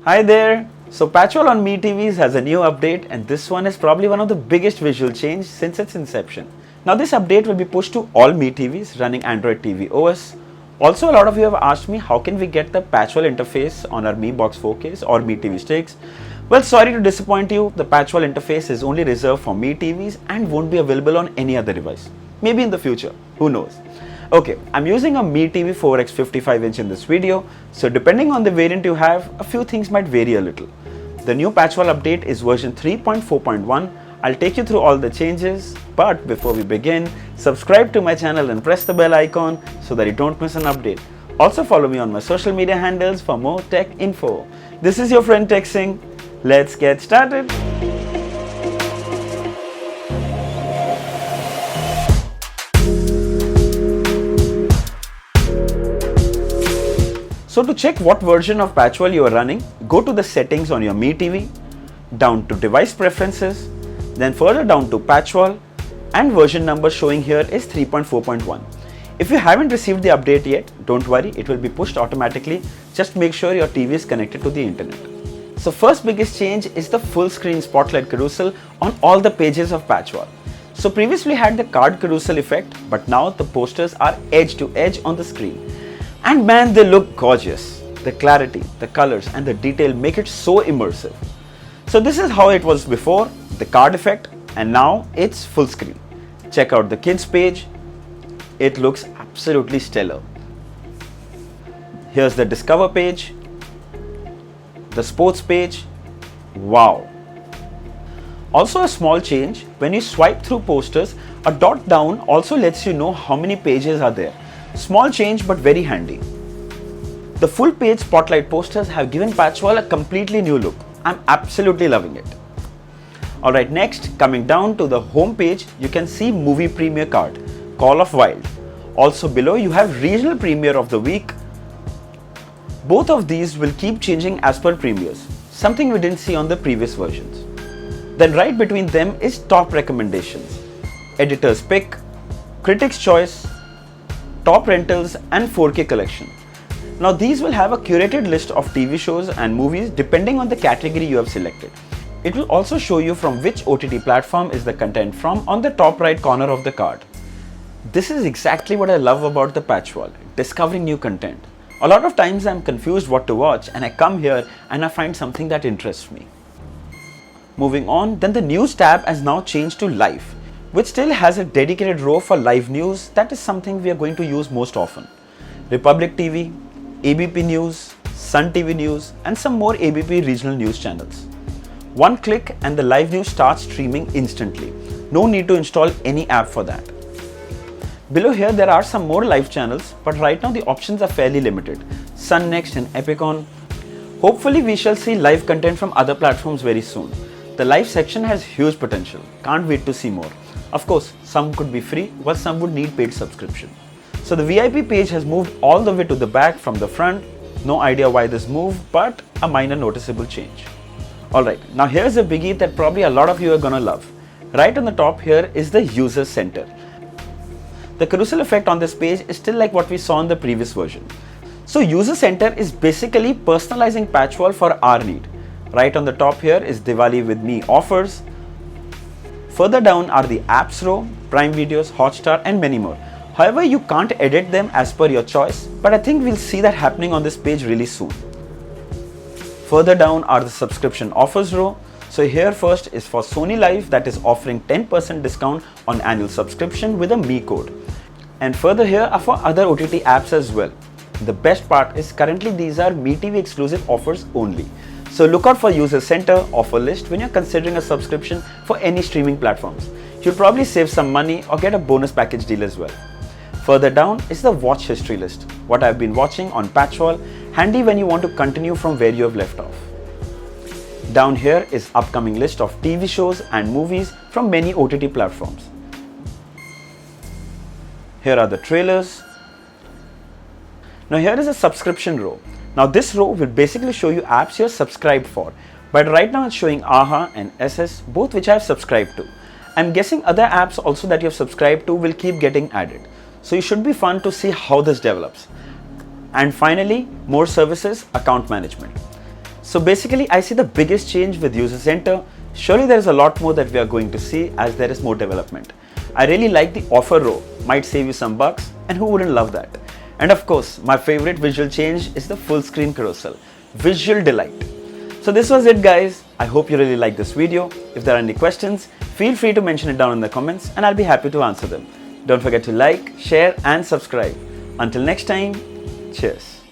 Hi there! So Patchwall on Mi TVs has a new update, and this one is probably one of the biggest visual change since its inception. Now this update will be pushed to all Mi TVs running Android TV OS. Also, a lot of you have asked me how can we get the Patchwall interface on our Mi Box 4Ks or Mi TV sticks. Well, sorry to disappoint you, the Patchwall interface is only reserved for Mi TVs and won't be available on any other device. Maybe in the future, who knows. Okay, I'm using a Mi TV 4X 55-inch in this video, so depending on the variant you have, a few things might vary a little. The new Patchwall update is version 3.4.1. I'll take you through all the changes, but before we begin, subscribe to my channel and press the bell icon so that you don't miss an update. Also follow me on my social media handles for more tech info. This is your friend Singh. Let's get started. So to check what version of Patchwall you are running, go to the settings on your Mi TV, down to device preferences, then further down to Patchwall, and version number showing here is 3.4.1. If you haven't received the update yet, don't worry, it will be pushed automatically. Just make sure your TV is connected to the internet. So first biggest change is the full screen spotlight carousel on all the pages of Patchwall. So previously we had the card carousel effect, but now the posters are edge to edge on the screen. And man, they look gorgeous. The clarity, the colors and the detail make it so immersive. So this is how it was before, the card effect, and now it's full screen. Check out the kids page. It looks absolutely stellar. Here's the discover page, the sports page. Wow. Also a small change, when you swipe through posters, a dot down also lets you know how many pages are there. Small change but very handy. The full page spotlight posters have given Patchwall a completely new look. I'm absolutely loving it. Alright, next, coming down to the home page, you can see movie premiere card, Call of Wild. Also below you have regional premiere of the week. Both of these will keep changing as per premieres, something we didn't see on the previous versions. Then right between them is top recommendations, editor's pick, critics choice, top rentals and 4K collection. Now these will have a curated list of TV shows and movies depending on the category you have selected. It will also show you from which OTT platform is the content from on the top right corner of the card. This is exactly what I love about the Patchwall, discovering new content. A lot of times I'm confused what to watch and I come here and I find something that interests me. Moving on, then the news tab has now changed to live, which still has a dedicated row for live news. That is something we are going to use most often. Republic TV, ABP News, Sun TV News and some more ABP regional news channels. One click and the live news starts streaming instantly. No need to install any app for that. Below here there are some more live channels, but right now the options are fairly limited. Sun Next and Epicon. Hopefully we shall see live content from other platforms very soon. The live section has huge potential. Can't wait to see more. Of course, some could be free, while some would need paid subscription. So the VIP page has moved all the way to the back from the front. No idea why this move, but a minor noticeable change. Alright, now here's a biggie that probably a lot of you are gonna love. Right on the top here is the user center. The carousel effect on this page is still like what we saw in the previous version. So user center is basically personalizing Patchwall for our need. Right on the top here is Diwali with Me offers. Further down are the apps row, Prime Videos, Hotstar and many more. However, you can't edit them as per your choice, but I think we'll see that happening on this page really soon. Further down are the subscription offers row. So here first is for Sony Live, that is offering 10% discount on annual subscription with a Mi code. And further here are for other OTT apps as well. The best part is currently these are Mi TV exclusive offers only. So look out for user center offer list when you're considering a subscription for any streaming platforms. You'll probably save some money or get a bonus package deal as well. Further down is the watch history list, what I've been watching on Patchwall, handy when you want to continue from where you have left off. Down here is upcoming list of TV shows and movies from many OTT platforms. Here are the trailers. Now here is a subscription row. Now this row will basically show you apps you're subscribed for, but right now it's showing AHA and SS, both which I have subscribed to. I'm guessing other apps also that you have subscribed to will keep getting added. So it should be fun to see how this develops. And finally, more services, account management. So basically, I see the biggest change with User Center. Surely there is a lot more that we are going to see as there is more development. I really like the offer row, might save you some bucks, and who wouldn't love that? And of course, my favorite visual change is the full screen carousel. Visual delight. So this was it, guys. I hope you really liked this video. If there are any questions, feel free to mention it down in the comments and I'll be happy to answer them. Don't forget to like, share and subscribe. Until next time, cheers.